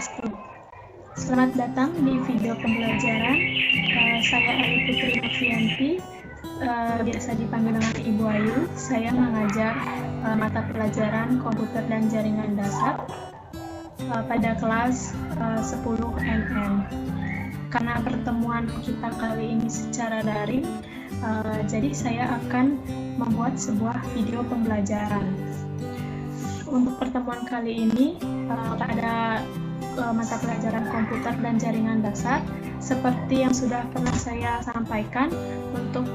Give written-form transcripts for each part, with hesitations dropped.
kelas 10. Selamat datang di video pembelajaran. Saya Ayu Putri Novianti, biasa dipanggil dengan Ibu Ayu. Saya mengajar mata pelajaran komputer dan jaringan dasar pada kelas 10 NN. Karena pertemuan kita kali ini secara daring, jadi saya akan membuat sebuah video pembelajaran. Untuk pertemuan kali ini pada mata pelajaran komputer dan jaringan dasar, seperti yang sudah pernah saya sampaikan, untuk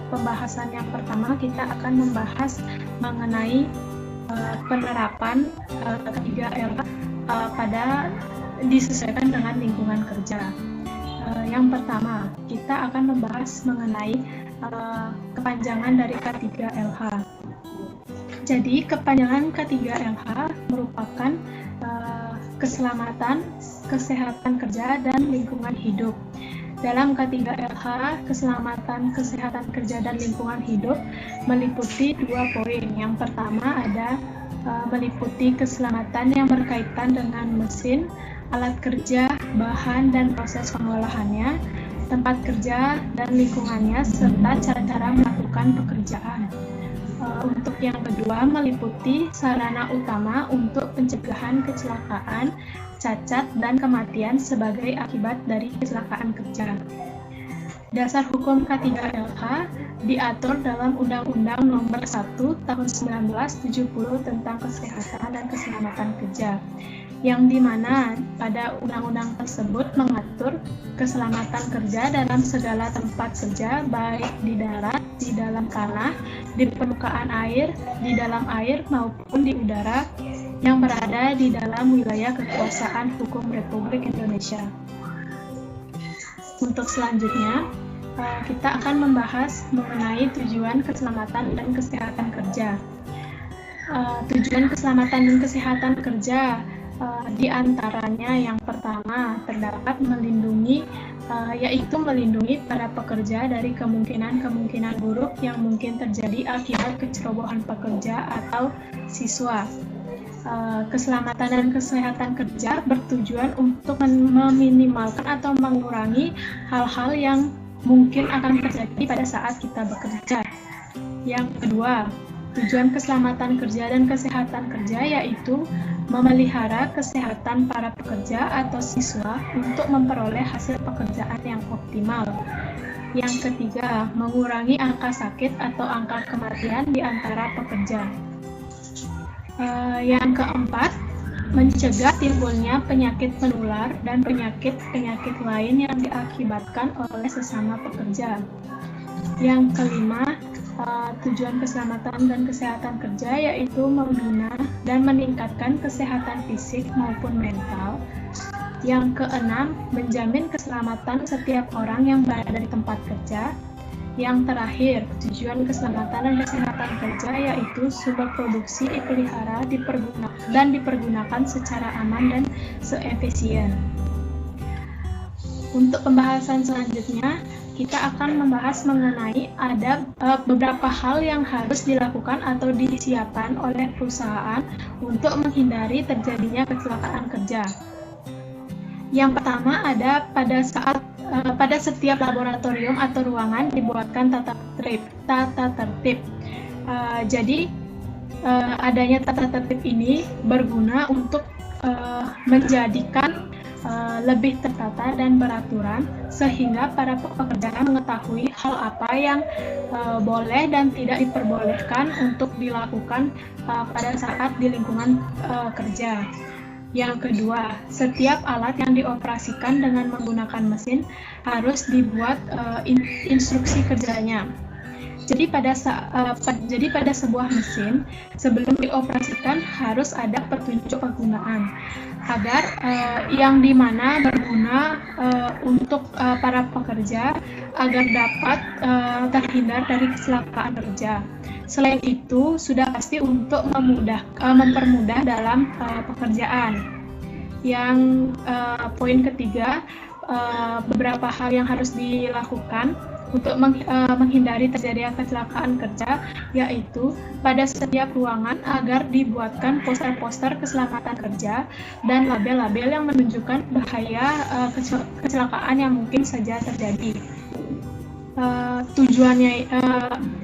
pembahasan yang pertama kita akan membahas mengenai penerapan 3R pada disesuaikan dengan lingkungan kerja. Yang pertama, kita akan membahas mengenai kepanjangan dari K3LH. Jadi, kepanjangan K3LH merupakan keselamatan, kesehatan kerja, dan lingkungan hidup. Dalam K3LH, keselamatan, kesehatan kerja, dan lingkungan hidup meliputi 2 poin. Yang pertama ada meliputi keselamatan yang berkaitan dengan mesin, alat kerja, bahan dan proses pengolahannya, tempat kerja dan lingkungannya, serta cara-cara melakukan pekerjaan. Untuk yang kedua meliputi sarana utama untuk pencegahan kecelakaan, cacat, dan kematian sebagai akibat dari kecelakaan kerja. Dasar hukum K3LH diatur dalam Undang-Undang Nomor 1 Tahun 1970 tentang Kesehatan dan Keselamatan Kerja, yang dimana pada undang-undang tersebut mengatur keselamatan kerja dalam segala tempat kerja, baik di darat, di dalam tanah, di permukaan air, di dalam air maupun di udara yang berada di dalam wilayah kekuasaan hukum Republik Indonesia. Untuk selanjutnya, kita akan membahas mengenai tujuan keselamatan dan kesehatan kerja. Tujuan keselamatan dan kesehatan kerja di antaranya yang pertama terdapat melindungi, yaitu melindungi para pekerja dari kemungkinan-kemungkinan buruk yang mungkin terjadi akibat kecerobohan pekerja atau siswa. Keselamatan dan kesehatan kerja bertujuan untuk meminimalkan atau mengurangi hal-hal yang mungkin akan terjadi pada saat kita bekerja. Yang kedua, tujuan keselamatan kerja dan kesehatan kerja yaitu memelihara kesehatan para pekerja atau siswa untuk memperoleh hasil pekerjaan yang optimal. Yang ketiga, mengurangi angka sakit atau angka kematian di antara pekerja. Yang keempat, mencegah timbulnya penyakit menular dan penyakit-penyakit lain yang diakibatkan oleh sesama pekerja. Yang kelima, tujuan keselamatan dan kesehatan kerja yaitu membina dan meningkatkan kesehatan fisik maupun mental. Yang keenam, menjamin keselamatan setiap orang yang berada di tempat kerja. Yang terakhir, tujuan keselamatan dan kesehatan kerja yaitu sumber produksi dipelihara, dipergunakan secara aman dan seefisien. Untuk pembahasan selanjutnya, kita akan membahas mengenai ada beberapa hal yang harus dilakukan atau disiapkan oleh perusahaan untuk menghindari terjadinya kecelakaan kerja. Yang pertama ada pada setiap laboratorium atau ruangan dibuatkan tata tertib. Jadi adanya tata tertib ini berguna untuk menjadikan lebih tertata dan beraturan sehingga para pekerja mengetahui hal apa yang boleh dan tidak diperbolehkan untuk dilakukan pada saat di lingkungan kerja. Yang kedua, setiap alat yang dioperasikan dengan menggunakan mesin harus dibuat instruksi kerjanya. Jadi pada sebuah mesin sebelum dioperasikan harus ada petunjuk penggunaan agar yang dimana berguna untuk para pekerja agar dapat terhindar dari kecelakaan kerja. Selain itu sudah pasti untuk mempermudah dalam pekerjaan. Yang poin ketiga, beberapa hal yang harus dilakukan menghindari terjadinya kecelakaan kerja, yaitu pada setiap ruangan agar dibuatkan poster-poster keselamatan kerja dan label-label yang menunjukkan bahaya kecelakaan yang mungkin saja terjadi.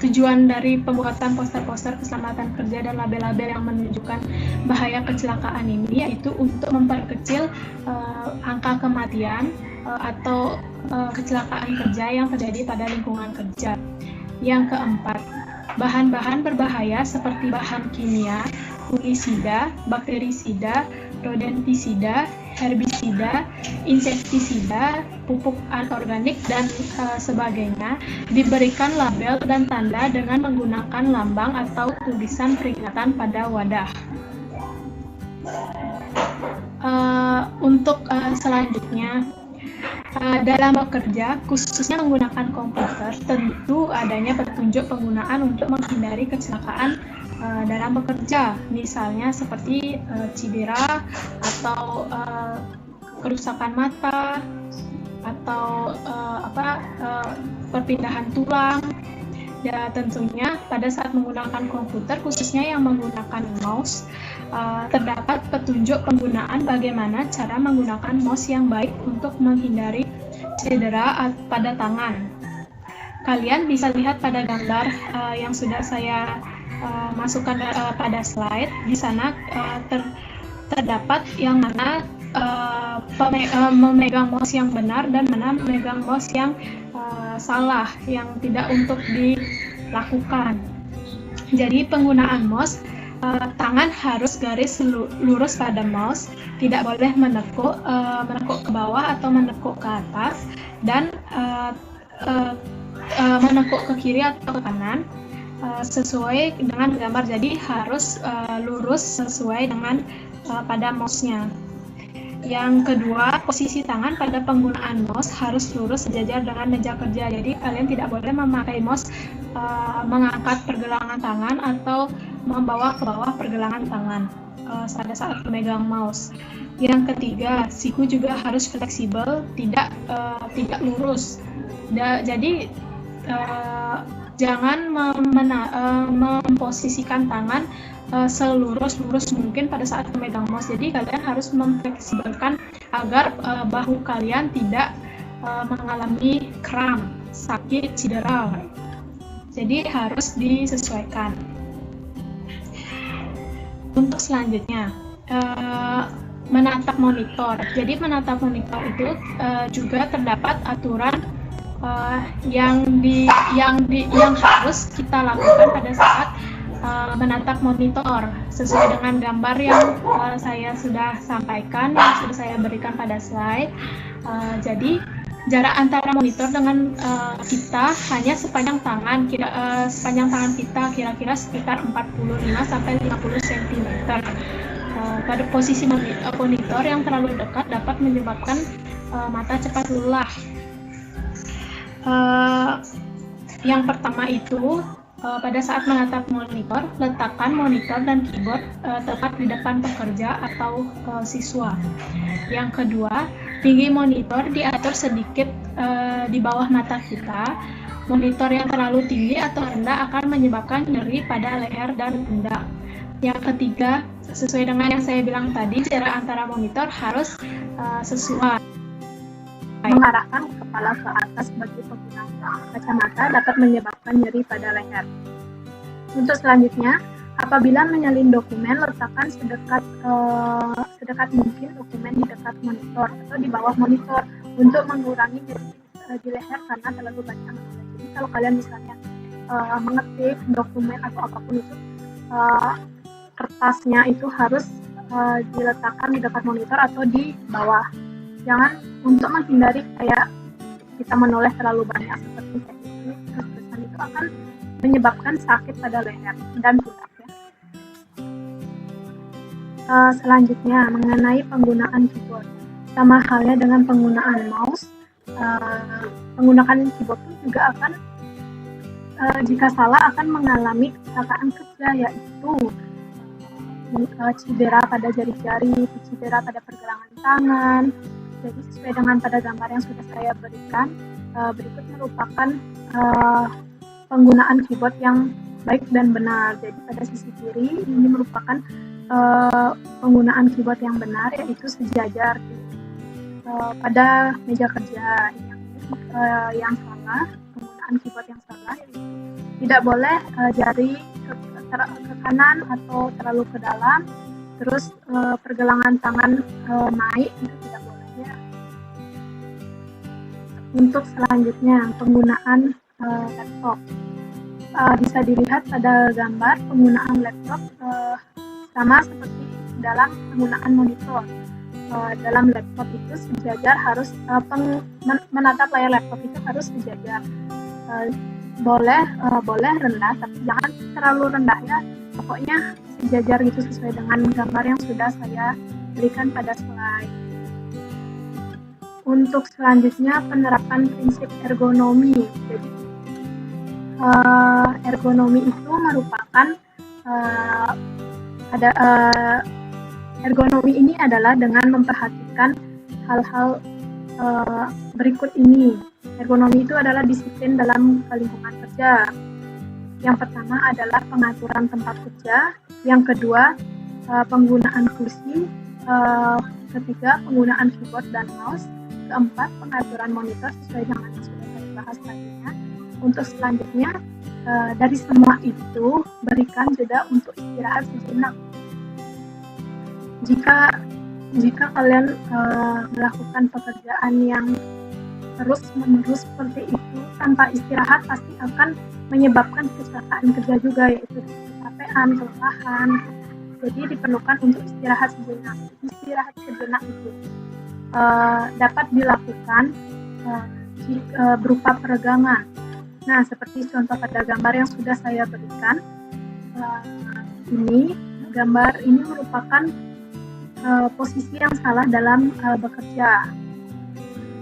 Tujuan dari pembuatan poster-poster keselamatan kerja dan label-label yang menunjukkan bahaya kecelakaan ini yaitu untuk memperkecil angka kematian atau kecelakaan kerja yang terjadi pada lingkungan kerja. Yang keempat, bahan-bahan berbahaya seperti bahan kimia, fungisida, bakterisida, rodentisida, herbisida, insektisida, pupuk anorganik, dan sebagainya diberikan label dan tanda dengan menggunakan lambang atau tulisan peringatan pada wadah. Untuk selanjutnya, dalam bekerja, khususnya menggunakan komputer, tentu adanya petunjuk penggunaan untuk menghindari kecelakaan dalam bekerja, misalnya seperti cedera atau kerusakan mata atau perpindahan tulang. Ya, tentunya pada saat menggunakan komputer, khususnya yang menggunakan mouse, terdapat petunjuk penggunaan bagaimana cara menggunakan mouse yang baik untuk menghindari cedera pada tangan. Kalian bisa lihat pada gambar yang sudah saya masukkan pada slide. Di sana terdapat yang mana memegang mouse yang benar dan mana memegang mouse yang salah, yang tidak untuk dilakukan. Jadi penggunaan mouse, tangan harus garis lurus pada mouse, tidak boleh menekuk ke bawah atau menekuk ke atas, dan menekuk ke kiri atau ke kanan sesuai dengan gambar. Jadi harus lurus sesuai dengan pada mouse-nya. Yang kedua, posisi tangan pada penggunaan mouse harus lurus sejajar dengan meja kerja. Jadi kalian tidak boleh memakai mouse mengangkat pergelangan tangan atau membawa ke bawah pergelangan tangan pada saat memegang mouse. Yang ketiga, siku juga harus fleksibel, tidak lurus. Jadi jangan memposisikan tangan selurus-lurus mungkin pada saat memegang mouse. Jadi kalian harus memfleksibelkan agar bahu kalian tidak mengalami kram, sakit, cedera. Jadi harus disesuaikan. Untuk selanjutnya, menatap monitor. Jadi menatap monitor itu juga terdapat aturan yang harus kita lakukan pada saat menatap monitor sesuai dengan gambar yang saya sudah sampaikan, yang sudah saya berikan pada slide. Jadi jarak antara monitor dengan kita hanya sepanjang tangan kita, kira-kira sekitar 45 sampai 50 cm. Pada posisi monitor yang terlalu dekat dapat menyebabkan mata cepat lelah. Yang pertama itu, pada saat menatap monitor, letakkan monitor dan keyboard tepat di depan pekerja atau siswa. Yang kedua, tinggi monitor diatur sedikit di bawah mata kita. Monitor yang terlalu tinggi atau rendah akan menyebabkan nyeri pada leher dan pundak. Yang ketiga, sesuai dengan yang saya bilang tadi, jarak antara monitor harus sesuai. Mengarahkan kepala ke atas bagi pengguna kacamata dapat menyebabkan nyeri pada leher. Untuk selanjutnya, apabila menyalin dokumen, letakkan sedekat mungkin dokumen di dekat monitor atau di bawah monitor untuk mengurangi nyeri di leher karena terlalu banyak menulis. Jadi kalau kalian misalnya mengetik dokumen atau apapun itu, kertasnya itu harus diletakkan di dekat monitor atau di bawah. Jangan, untuk menghindari kayak kita menoleh terlalu banyak seperti ini, tulisan itu akan menyebabkan sakit pada leher dan pundak. Selanjutnya, mengenai penggunaan keyboard. Sama halnya dengan penggunaan mouse, menggunakan keyboard pun juga akan jika salah akan mengalami kecelakaan kerja, yaitu cedera pada jari-jari, cedera pada pergelangan tangan. Jadi sesuai dengan pada gambar yang sudah saya berikan, berikut merupakan penggunaan keyboard yang baik dan benar. Jadi pada sisi kiri ini merupakan penggunaan keyboard yang benar, yaitu sejajar pada meja kerja. Yang salah, penggunaan keyboard yang salah, yaitu tidak boleh jari ke kanan atau terlalu ke dalam, terus pergelangan tangan naik, itu tidak boleh ya. Untuk selanjutnya, penggunaan laptop. Bisa dilihat pada gambar penggunaan laptop sama seperti dalam penggunaan monitor. Dalam laptop itu sejajar, harus menatap layar laptop itu harus sejajar. Boleh rendah, tapi jangan terlalu rendah ya. Pokoknya sejajar gitu sesuai dengan gambar yang sudah saya berikan pada slide. Untuk selanjutnya, penerapan prinsip ergonomi. Jadi ergonomi itu merupakan ergonomi ini adalah dengan memperhatikan hal-hal berikut ini. Ergonomi itu adalah disiplin dalam lingkungan kerja. Yang pertama adalah pengaturan tempat kerja, yang kedua penggunaan kursi, ketiga penggunaan keyboard dan mouse, keempat pengaturan monitor sesuai dengan yang sudah saya bahas tadinya. Untuk selanjutnya, dari semua itu berikan jeda untuk istirahat sejenak. Jika kalian melakukan pekerjaan yang terus-menerus seperti itu tanpa istirahat, pasti akan menyebabkan kecelakaan kerja juga, yaitu kecapean, kelelahan. Jadi diperlukan untuk istirahat sejenak. Istirahat sejenak itu dapat dilakukan berupa peregangan. Nah, seperti contoh pada gambar yang sudah saya berikan, ini gambar ini merupakan posisi yang salah dalam bekerja.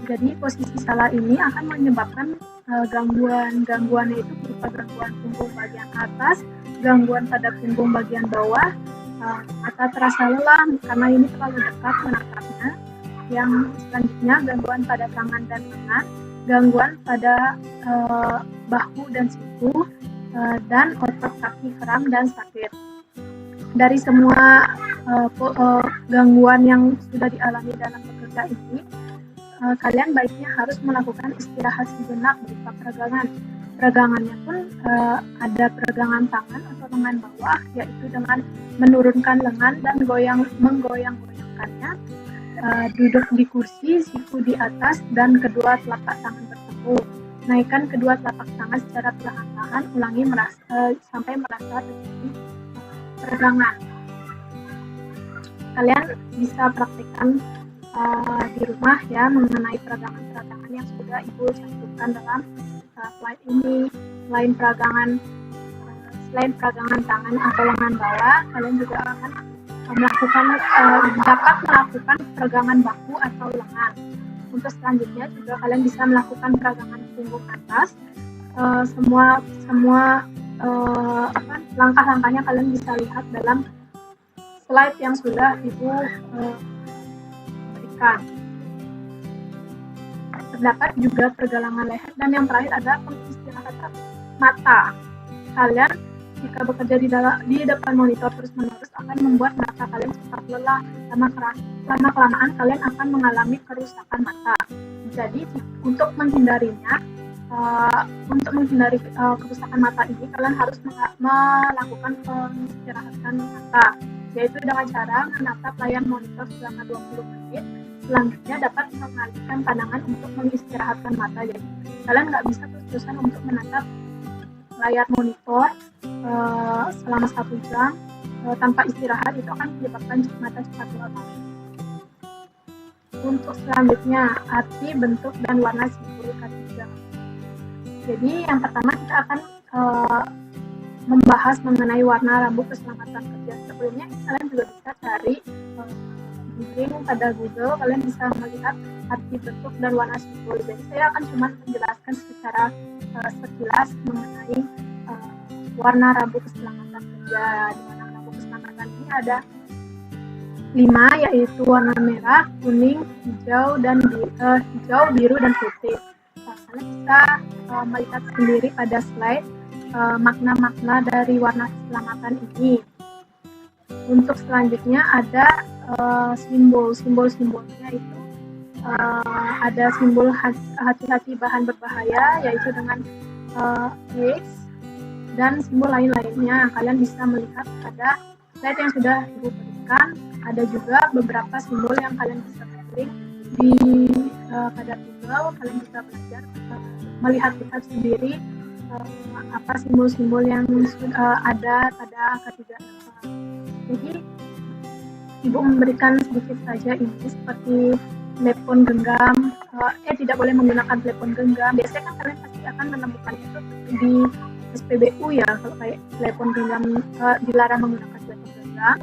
Jadi posisi salah ini akan menyebabkan gangguannya itu berupa gangguan punggung bagian atas, gangguan pada punggung bagian bawah, atau terasa lelah karena ini terlalu dekat menatapnya. Yang selanjutnya, gangguan pada tangan dan lengan, gangguan pada bahu dan siku, dan otot kaki kram dan sakit. Dari semua gangguan yang sudah dialami dalam bekerja ini, kalian baiknya harus melakukan istirahat sejenak berupa peregangan. Peregangannya pun ada peregangan tangan atau lengan bawah, yaitu dengan menurunkan lengan dan menggoyang-goyangkannya, duduk di kursi, siku di atas, dan kedua telapak tangan bertemu. Naikkan kedua telapak tangan secara perlahan-lahan, ulangi sampai merasa terjadi peregangan. Kalian bisa praktikkan di rumah ya mengenai peregangan-peregangan yang sudah Ibu cantumkan dalam slide ini. Selain peragangan tangan atau lengan bawah, kalian juga akan dapat melakukan peregangan bahu atau lengan. Untuk selanjutnya juga kalian bisa melakukan peragangan punggung atas. Semua langkah-langkahnya kalian bisa lihat dalam slide yang sudah Ibu berikan. Terdapat juga pergelangan leher, dan yang terakhir adalah pengistirahatan mata. Kalian jika bekerja di depan monitor terus-menerus akan membuat mata kalian cepat lelah. Lama-kelamaan kalian akan mengalami kerusakan mata. Jadi untuk menghindari kerusakan mata ini, kalian harus melakukan pengistirahatan mata, yaitu dengan cara menatap layar monitor selama 20 menit. Selanjutnya dapat mengalihkan pandangan untuk mengistirahatkan mata. Jadi kalian nggak bisa terus-terusan untuk menatap layar monitor selama 1 jam tanpa istirahat, itu akan menyebabkan mata cepat lelah. Untuk selanjutnya, arti, bentuk, dan warna simbol K3. Jadi yang pertama kita akan membahas mengenai warna rambu keselamatan kerja. Sebelumnya kalian juga bisa cari googling pada Google, kalian bisa melihat arti, bentuk, dan warna simbol. Jadi saya akan cuma menjelaskan secara sekilas mengenai warna rambu keselamatan kerja. Di warna rambu keselamatan ini ada 5, yaitu warna merah, kuning, hijau, biru, dan putih. Kalian bisa melihat sendiri pada slide makna-makna dari warna keselamatan ini. Untuk selanjutnya ada simbol-simbolnya itu ada simbol hati-hati bahan berbahaya, yaitu dengan X, dan simbol lain-lainnya. Kalian bisa melihat pada slide yang sudah Ibu berikan. Ada juga beberapa simbol yang kalian bisa pilih di pada Google. Kalian bisa belajar melihat sendiri apa simbol-simbol yang ada pada ketiga alfa. Jadi Ibu memberikan sedikit saja ini seperti telepon genggam. Tidak boleh menggunakan telepon genggam. Biasanya kan kalian pasti akan menemukan itu di SPBU ya. Kalau kayak telepon genggam dilarang menggunakan telepon genggam.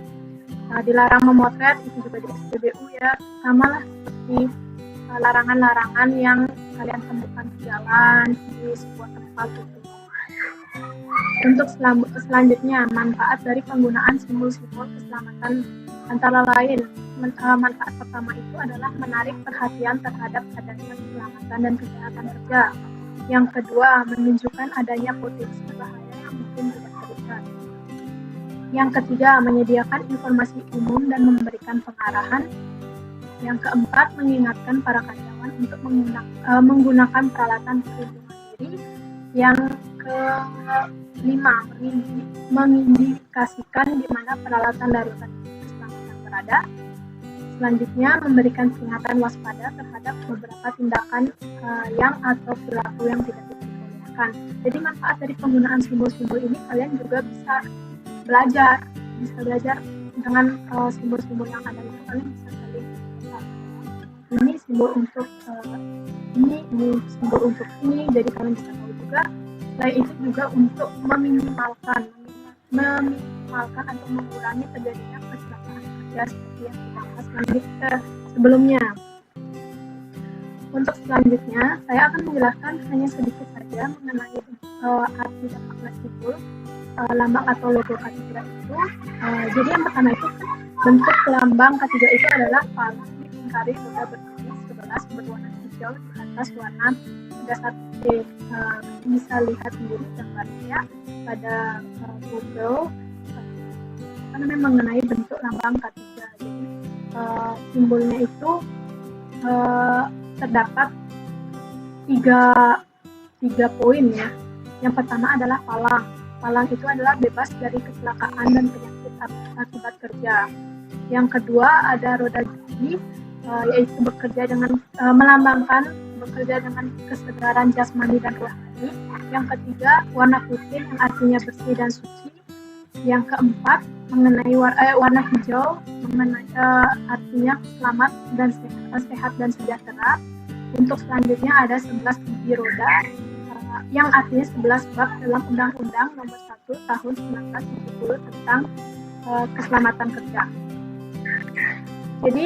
Dilarang memotret itu juga di SPBU ya. Sama lah seperti larangan-larangan yang kalian temukan di jalan, di sebuah tempat gitu. Untuk selanjutnya, manfaat dari penggunaan simbol-simbol keselamatan antara lain. Manfaat pertama itu adalah menarik perhatian terhadap adanya keselamatan dan kesehatan kerja. Yang kedua, menunjukkan adanya potensi bahaya yang mungkin tidak terlihat. Yang ketiga, menyediakan informasi umum dan memberikan pengarahan. Yang keempat, mengingatkan para karyawan untuk menggunakan peralatan perlindungan diri. Yang kelima, mengindikasikan di mana peralatan darurat keselamatan berada. Selanjutnya, memberikan peringatan waspada terhadap beberapa tindakan yang atau perilaku yang tidak diperbolehkan. Jadi manfaat dari penggunaan simbol-simbol ini kalian juga bisa belajar dengan simbol-simbol yang ada itu. Kalian bisa saling ini simbol untuk ini simbol untuk ini. Jadi kalian bisa tahu juga. Selain itu juga untuk meminimalkan atau mengurangi terjadinya kecelakaan kerja seperti yang kita bahas nanti sebelumnya. Untuk selanjutnya, saya akan menjelaskan hanya sedikit saja mengenai arti dan makna simbol lambang atau logo K3 itu. Jadi yang pertama itu bentuk lambang K3 itu adalah palang dilingkari roda berjenis 11 berwarna hijau di atas warna dasar putih. Bisa lihat sendiri gambarnya pada Google mengenai bentuk lambang K3. Jadi simbolnya itu terdapat tiga poin ya. Yang pertama adalah palang. Palang itu adalah bebas dari kecelakaan dan penyakit akibat kerja. Yang kedua ada roda gigi, yaitu melambangkan bekerja dengan kesegaran jasmani dan rohani. Yang ketiga warna putih yang artinya bersih dan suci. Yang keempat mengenai warna hijau artinya selamat dan sehat dan sejahtera. Untuk selanjutnya ada 11 gigi roda yang artinya 11 bab dalam Undang-Undang Nomor 1 Tahun 1970 tentang keselamatan kerja. Jadi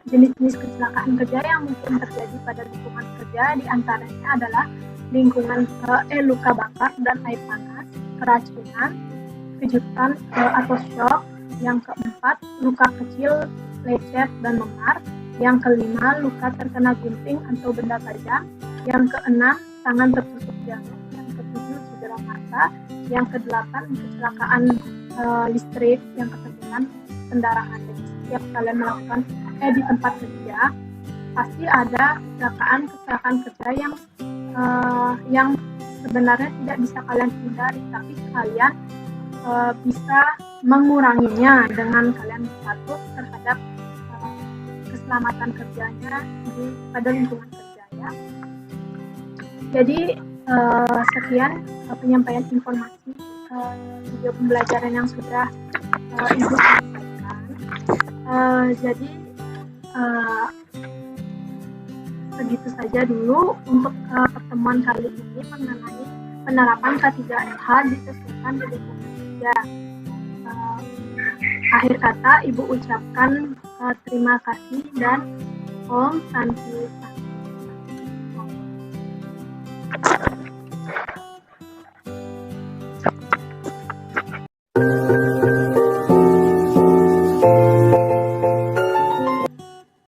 jenis-jenis kecelakaan kerja yang mungkin terjadi pada lingkungan kerja diantaranya adalah luka bakar dan air panas, keracunan, kejutan atau shock. Yang keempat, luka kecil, lecet dan memar. Yang kelima, luka terkena gunting atau benda tajam. Yang keenam, tangan tertusuk jarum. Yang ketujuh, cedera mata. Yang kedelapan, kecelakaan listrik. Yang kesembilan, pendarahan. Jadi setiap kalian melakukan di tempat kerja, pasti ada kecelakaan kerja yang sebenarnya tidak bisa kalian hindari, tapi kalian bisa menguranginya dengan kalian patuh terhadap keselamatan kerjanya pada lingkungan kerja ya. Jadi sekian penyampaian informasi video pembelajaran yang sudah Ibu sampaikan. Jadi segitu saja dulu untuk pertemuan kali ini mengenai penerapan K3RH disesuaikan di lingkungan kerja. Akhir kata Ibu ucapkan terima kasih dan Om Santi.